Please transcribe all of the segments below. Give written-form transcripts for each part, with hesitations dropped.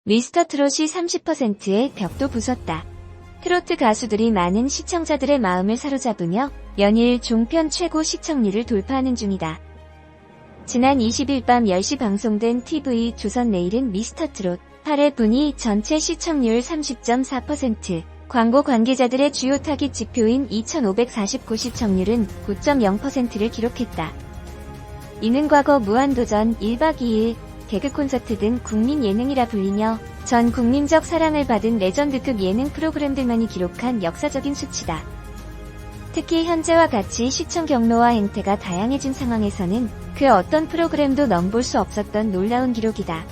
미스터트롯이 30%의 벽도 부쉈다. 트로트 가수들이 많은 시청자들의 마음을 사로잡으며 연일 종편 최고 시청률을 돌파하는 중이다. 지난 20일 밤 10시 방송된 TV 조선 내일은 미스터트롯 8회 분위 전체 시청률 30.4%, 광고 관계자들의 주요 타깃 지표인 2549 시청률은 9.0%를 기록했다. 이는 과거 무한도전, 1박 2일, 개그 콘서트 등 국민 예능이라 불리며 전 국민적 사랑을 받은 레전드급 예능 프로그램들만이 기록한 역사적인 수치다. 특히 현재와 같이 시청 경로와 행태가 다양해진 상황에서는 그 어떤 프로그램도 넘볼 수 없었던 놀라운 기록이다.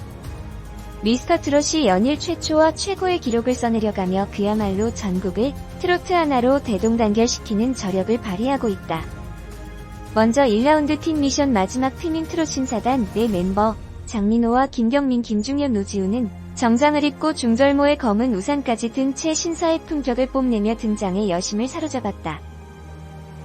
미스터트롯이 연일 최초와 최고의 기록을 써내려가며 그야말로 전국을 트로트 하나로 대동단결시키는 저력을 발휘하고 있다. 먼저 1라운드 팀 미션 마지막 팀인 트롯 신사단 4멤버 장민호와 김경민, 김중현, 노지우는 정장을 입고 중절모의 검은 우산까지 든 채 신사의 품격을 뽐내며 등장해 여심을 사로잡았다.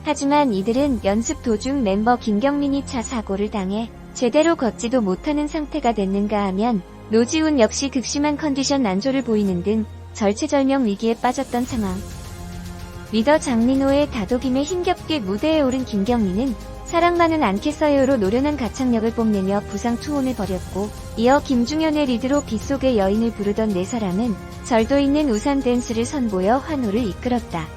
하지만 이들은 연습 도중 멤버 김경민이 차 사고를 당해 제대로 걷지도 못하는 상태가 됐는가 하면 노지훈 역시 극심한 컨디션 난조를 보이는 등 절체절명 위기에 빠졌던 상황. 리더 장민호의 다독임에 힘겹게 무대에 오른 김경민은 사랑만은 않겠어요로 노련한 가창력을 뽐내며 부상 투혼을 벌였고, 이어 김중현의 리드로 빗속의 여인을 부르던 네 사람은 절도 있는 우산 댄스를 선보여 환호를 이끌었다.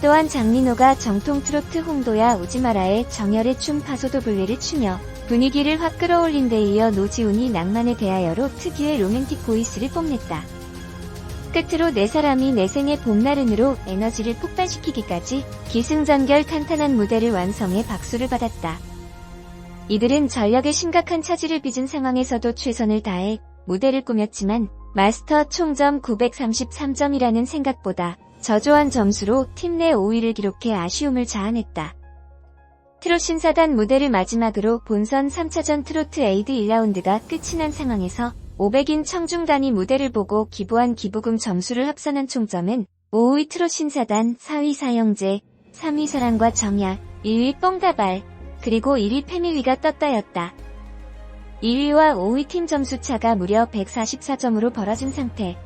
또한 장민호가 정통 트로트 홍도야 우지마라의 정열의 춤 파소도블레를 추며 분위기를 확 끌어올린 데 이어 노지훈이 낭만에 대하여로 특유의 로맨틱 보이스를 뽐냈다. 끝으로 네 사람이 내 생의 봄날은으로 에너지를 폭발시키기까지 기승전결 탄탄한 무대를 완성해 박수를 받았다. 이들은 전력의 심각한 차질을 빚은 상황에서도 최선을 다해 무대를 꾸몄지만 마스터 총점 933점이라는 생각보다 저조한 점수로 팀 내 5위를 기록해 아쉬움을 자아냈다. 트롯 신사단 무대를 마지막으로 본선 3차전 트로트 에이드 1라운드가 끝이 난 상황에서 500인 청중단이 무대를 보고 기부한 기부금 점수를 합산한 총점은 5위 트롯 신사단, 4위 사형제, 3위 사랑과 정열, 1위 뽕다발, 그리고 1위 패밀리가 떴다였다. 2위와 5위 팀 점수 차가 무려 144점으로 벌어진 상태.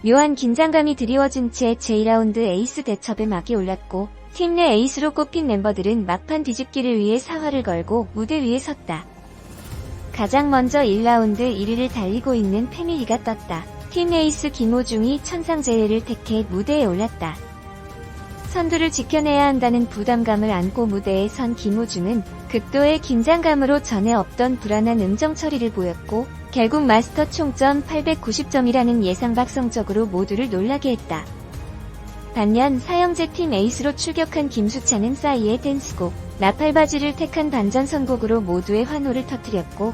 묘한 긴장감이 드리워진 채 제2라운드 에이스 대첩에 막이 올랐고 팀 내 에이스로 꼽힌 멤버들은 막판 뒤집기를 위해 사활을 걸고 무대 위에 섰다. 가장 먼저 1라운드 1위를 달리고 있는 패밀리가 떴다. 팀 에이스 김호중이 천상재해를 택해 무대에 올랐다. 선두를 지켜내야 한다는 부담감을 안고 무대에 선 김호중은 극도의 긴장감으로 전에 없던 불안한 음정 처리를 보였고 결국 마스터 총점 890점이라는 예상 밖 성적으로 모두를 놀라게 했다. 반면 사형제 팀 에이스로 출격한 김수찬은 싸이의 댄스곡 나팔바지를 택한 반전 선곡으로 모두의 환호를 터뜨렸고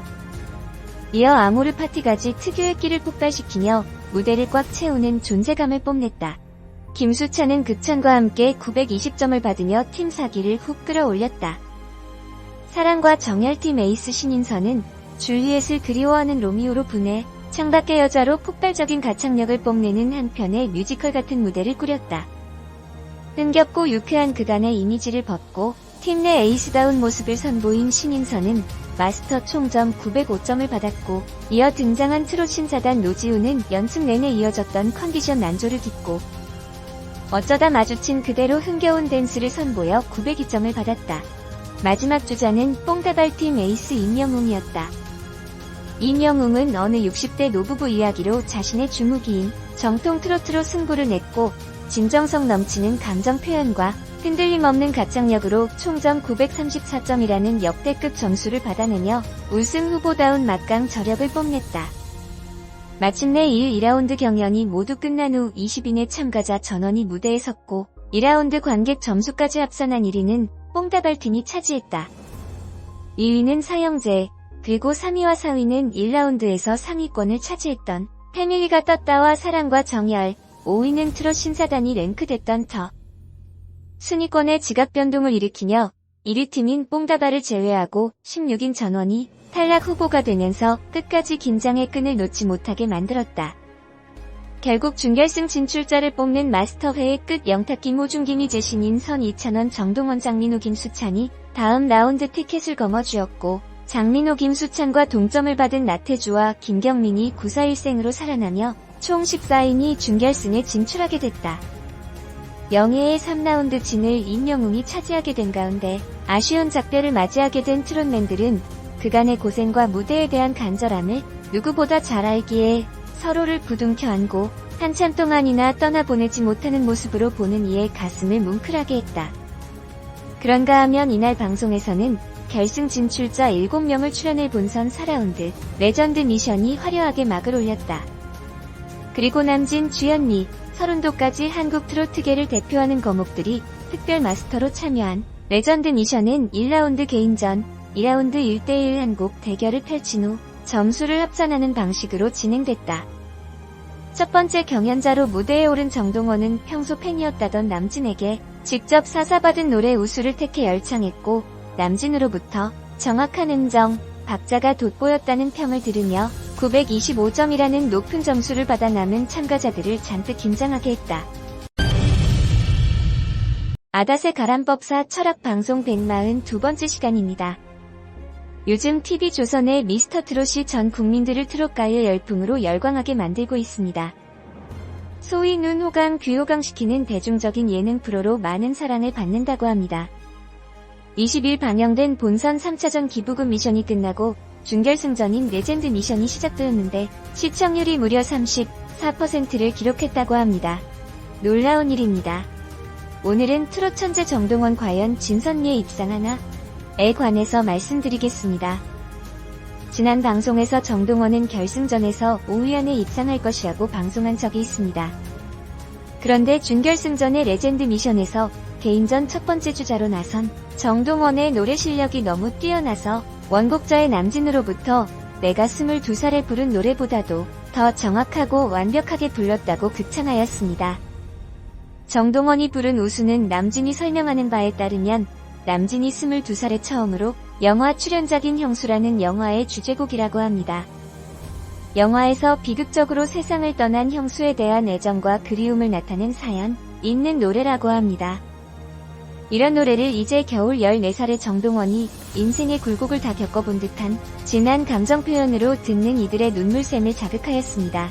이어 아모르 파티까지 특유의 끼를 폭발시키며 무대를 꽉 채우는 존재감을 뽐냈다. 김수찬은 극찬과 함께 920점을 받으며 팀 사기를 훅 끌어올렸다. 사랑과 정열팀 에이스 신인선은 줄리엣을 그리워하는 로미오로 분해 창밖의 여자로 폭발적인 가창력을 뽐내는 한편의 뮤지컬 같은 무대를 꾸렸다. 흥겹고 유쾌한 그간의 이미지를 벗고 팀 내 에이스다운 모습을 선보인 신인선은 마스터 총점 905점을 받았고 이어 등장한 트롯 신사단 노지우는 연습 내내 이어졌던 컨디션 난조를 딛고 어쩌다 마주친 그대로 흥겨운 댄스를 선보여 902점을 받았다. 마지막 주자는 뽕다발팀 에이스 임영웅이었다. 임영웅은 어느 60대 노부부 이야기로 자신의 주무기인 정통 트로트로 승부를 냈고 진정성 넘치는 감정 표현과 흔들림 없는 가창력으로 총점 934점이라는 역대급 점수를 받아내며 우승 후보다운 막강 저력을 뽐냈다. 마침내 2라운드 경연이 모두 끝난 후 20인의 참가자 전원이 무대에 섰고 2라운드 관객 점수까지 합산한 1위는 뽕다발팀이 차지했다. 2위는 사형제, 그리고 3위와 4위는 1라운드에서 상위권을 차지했던 패밀리가 떴다와 사랑과 정열, 5위는 트롯 신사단이 랭크됐던 터. 순위권의 지각 변동을 일으키며 1위 팀인 뽕다발을 제외하고 16인 전원이 탈락 후보가 되면서 끝까지 긴장의 끈을 놓지 못하게 만들었다. 결국 준결승 진출자를 뽑는 마스터회의 끝 영탁 김호중 김희재 신인 선 이찬원 정동원 장민호 김수찬이 다음 라운드 티켓을 거머쥐었고 장민호 김수찬과 동점을 받은 나태주와 김경민이 9-4-1승으로 살아나며 총 14인이 준결승에 진출하게 됐다. 영예의 3라운드 진을 임영웅이 차지하게 된 가운데 아쉬운 작별을 맞이하게 된 트롯맨들은 그간의 고생과 무대에 대한 간절함을 누구보다 잘 알기에 서로를 부둥켜 안고 한참 동안이나 떠나보내지 못하는 모습으로 보는 이의 가슴을 뭉클하게 했다. 그런가 하면 이날 방송에서는 결승 진출자 7명을 출연해 본선 4라운드 레전드 미션이 화려하게 막을 올렸다. 그리고 남진, 주현미, 서른도까지 한국 트로트계를 대표하는 거목들이 특별 마스터로 참여한 레전드 미션은 1라운드 개인전, 2라운드 1대1 한곡 대결을 펼친 후 점수를 합산하는 방식으로 진행됐다. 첫 번째 경연자로 무대에 오른 정동원은 평소 팬이었다던 남진에게 직접 사사받은 노래 우수를 택해 열창했고, 남진으로부터 정확한 음정, 박자가 돋보였다는 평을 들으며 925점이라는 높은 점수를 받아 남은 참가자들을 잔뜩 긴장하게 했다. 아닷의 가람법사 철학 방송 142번째 시간입니다. 요즘 TV조선의 미스터 트롯이 전 국민들을 트롯가의 열풍으로 열광하게 만들고 있습니다. 소위 눈 호강, 귀 호강시키는 대중적인 예능 프로로 많은 사랑을 받는다고 합니다. 20일 방영된 본선 3차전 기부금 미션이 끝나고 준결승전인 레전드 미션이 시작되었는데 시청률이 무려 34%를 기록했다고 합니다. 놀라운 일입니다. 오늘은 트롯 천재 정동원 과연 진선미에 입상하나? 에 관해서 말씀드리겠습니다. 지난 방송에서 정동원은 결승전에서 5위 안에 입상할 것이라고 방송한 적이 있습니다. 그런데 준결승전의 레전드 미션에서 개인전 첫 번째 주자로 나선 정동원의 노래 실력이 너무 뛰어나서 원곡자의 남진으로부터 내가 22살에 부른 노래보다도 더 정확하고 완벽하게 불렀다고 극찬하였습니다. 정동원이 부른 우수는 남진이 설명하는 바에 따르면 남진이 22살에 처음으로 영화 출연작인 형수라는 영화의 주제곡이라고 합니다. 영화에서 비극적으로 세상을 떠난 형수에 대한 애정과 그리움을 나타낸 사연 있는 노래라고 합니다. 이런 노래를 이제 겨울 14살의 정동원이 인생의 굴곡을 다 겪어본 듯한 진한 감정 표현으로 듣는 이들의 눈물샘을 자극하였습니다.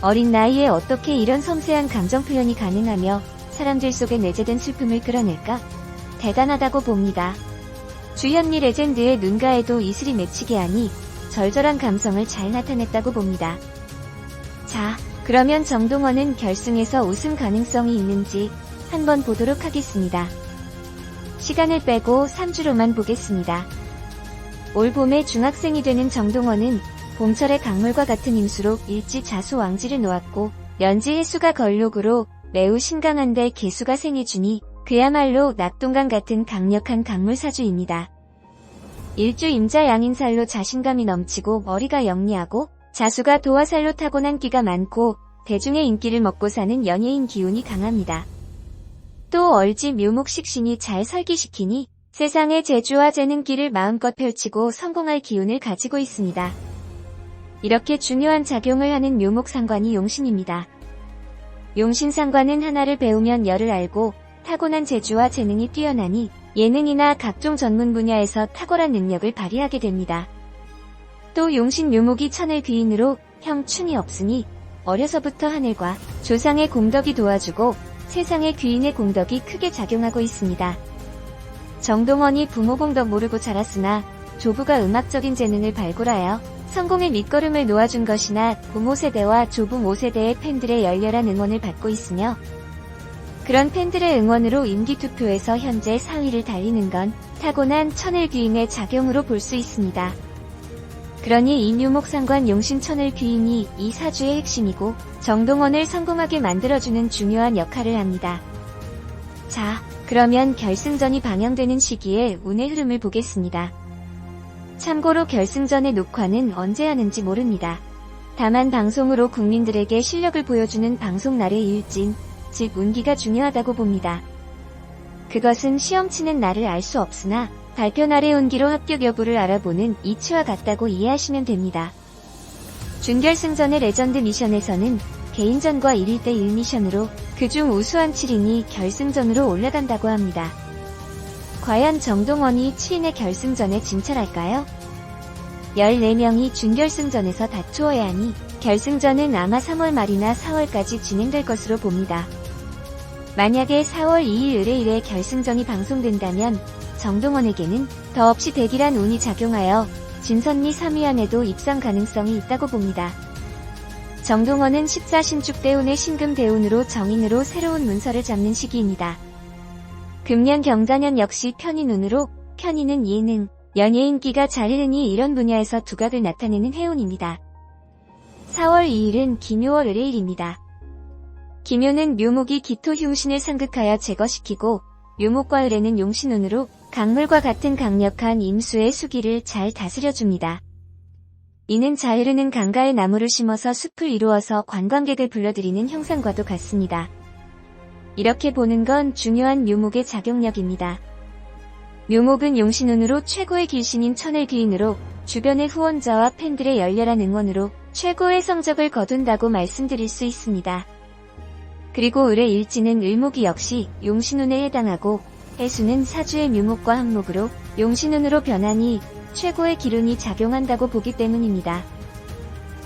어린 나이에 어떻게 이런 섬세한 감정 표현이 가능하며 사람들 속에 내재된 슬픔을 끌어낼까? 대단하다고 봅니다. 주현미 레전드의 눈가에도 이슬이 맺히게 하니 절절한 감성을 잘 나타냈다고 봅니다. 자, 그러면 정동원은 결승에서 우승 가능성이 있는지 한번 보도록 하겠습니다. 시간을 빼고 3주로만 보겠습니다. 올 봄에 중학생이 되는 정동원은 봄철의 강물과 같은 임수로 일지 자수왕지를 놓았고 연지 해수가 걸록으로 매우 신강한데 개수가 생해주니 그야말로 낙동강 같은 강력한 강물사주입니다. 일주 임자 양인살로 자신감이 넘치고 머리가 영리하고 자수가 도화살로 타고난 끼가 많고 대중의 인기를 먹고 사는 연예인 기운이 강합니다. 또 얼지 묘목식신이 잘 설기시키니 세상의 재주와 재능기를 마음껏 펼치고 성공할 기운을 가지고 있습니다. 이렇게 중요한 작용을 하는 묘목상관이 용신입니다. 용신상관은 하나를 배우면 열을 알고 타고난 재주와 재능이 뛰어나니 예능이나 각종 전문 분야에서 탁월한 능력을 발휘하게 됩니다. 또 용신 묘목이 천을 귀인으로 형충이 없으니 어려서부터 하늘과 조상의 공덕이 도와주고 세상의 귀인의 공덕이 크게 작용하고 있습니다. 정동원이 부모 공덕 모르고 자랐으나 조부가 음악적인 재능을 발굴하여 성공의 밑거름을 놓아준 것이나 부모 세대와 조부 5세대의 팬들의 열렬한 응원을 받고 있으며 그런 팬들의 응원으로 임기투표에서 현재 4위를 달리는 건 타고난 천을귀인의 작용으로 볼 수 있습니다. 그러니 이 묘목상관 용신천을 귀인이 이 사주의 핵심이고 정동원을 성공하게 만들어주는 중요한 역할을 합니다. 자, 그러면 결승전이 방영되는 시기에 운의 흐름을 보겠습니다. 참고로 결승전의 녹화는 언제 하는지 모릅니다. 다만 방송으로 국민들에게 실력을 보여주는 방송날의 일진, 즉 운기가 중요하다고 봅니다. 그것은 시험 치는 날을 알 수 없으나 발표 날의 운기로 합격 여부를 알아보는 이치와 같다고 이해하시면 됩니다. 준결승전의 레전드 미션에서는 개인전과 1대1 미션으로 그중 우수한 7인이 결승전으로 올라간다고 합니다. 과연 정동원이 7인의 결승전에 진출할까요? 14명이 준결승전에서 다투어야 하니 결승전은 아마 3월 말이나 4월까지 진행될 것으로 봅니다. 만약에 4월 2일 의뢰일에 결승전이 방송된다면 정동원에게는 더없이 대기란 운이 작용하여 진선미 3위안에도 입상 가능성이 있다고 봅니다. 정동원은 14신축 대운의 신금 대운으로 정인으로 새로운 문서를 잡는 시기입니다. 금년 경자년 역시 편인운으로 편인은 예능, 연예인기가 잘 흐르니 이런 분야에서 두각을 나타내는 해운입니다. 4월 2일은 기묘월 의뢰일입니다. 기묘는 묘목이 기토 흉신을 상극하여 제거시키고 묘목과 의뢰는 용신운으로 강물과 같은 강력한 임수의 수기를 잘 다스려줍니다. 이는 잘 흐르는 강가에 나무를 심어서 숲을 이루어서 관광객을 불러들이는 형상과도 같습니다. 이렇게 보는 건 중요한 묘목의 작용력입니다. 묘목은 용신운으로 최고의 길신인 천을귀인으로 주변의 후원자와 팬들의 열렬한 응원으로 최고의 성적을 거둔다고 말씀드릴 수 있습니다. 그리고 을의 일지는 을목이 역시 용신운에 해당하고 해수는 사주의 묘목과 한목으로 용신운으로 변하니 최고의 기운이 작용한다고 보기 때문입니다.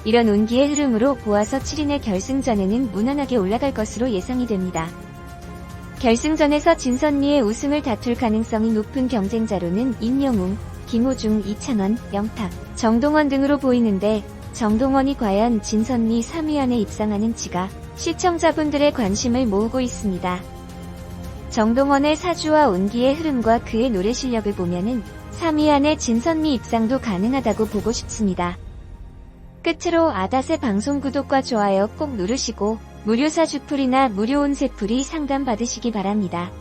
이런 운기의 흐름으로 보아서 7인의 결승전에는 무난하게 올라갈 것으로 예상이 됩니다. 결승전에서 진선미의 우승을 다툴 가능성이 높은 경쟁자로는 임영웅, 김호중, 이찬원, 영탁, 정동원 등으로 보이는데 정동원이 과연 진선미 3위 안에 입상하는지가 시청자분들의 관심을 모으고 있습니다. 정동원의 사주와 운기의 흐름과 그의 노래 실력을 보면은 3위 안에 진선미 입상도 가능하다고 보고 싶습니다. 끝으로 아닷의 방송 구독과 좋아요 꼭 누르시고 무료 사주풀이나 무료 운세풀이 상담 받으시기 바랍니다.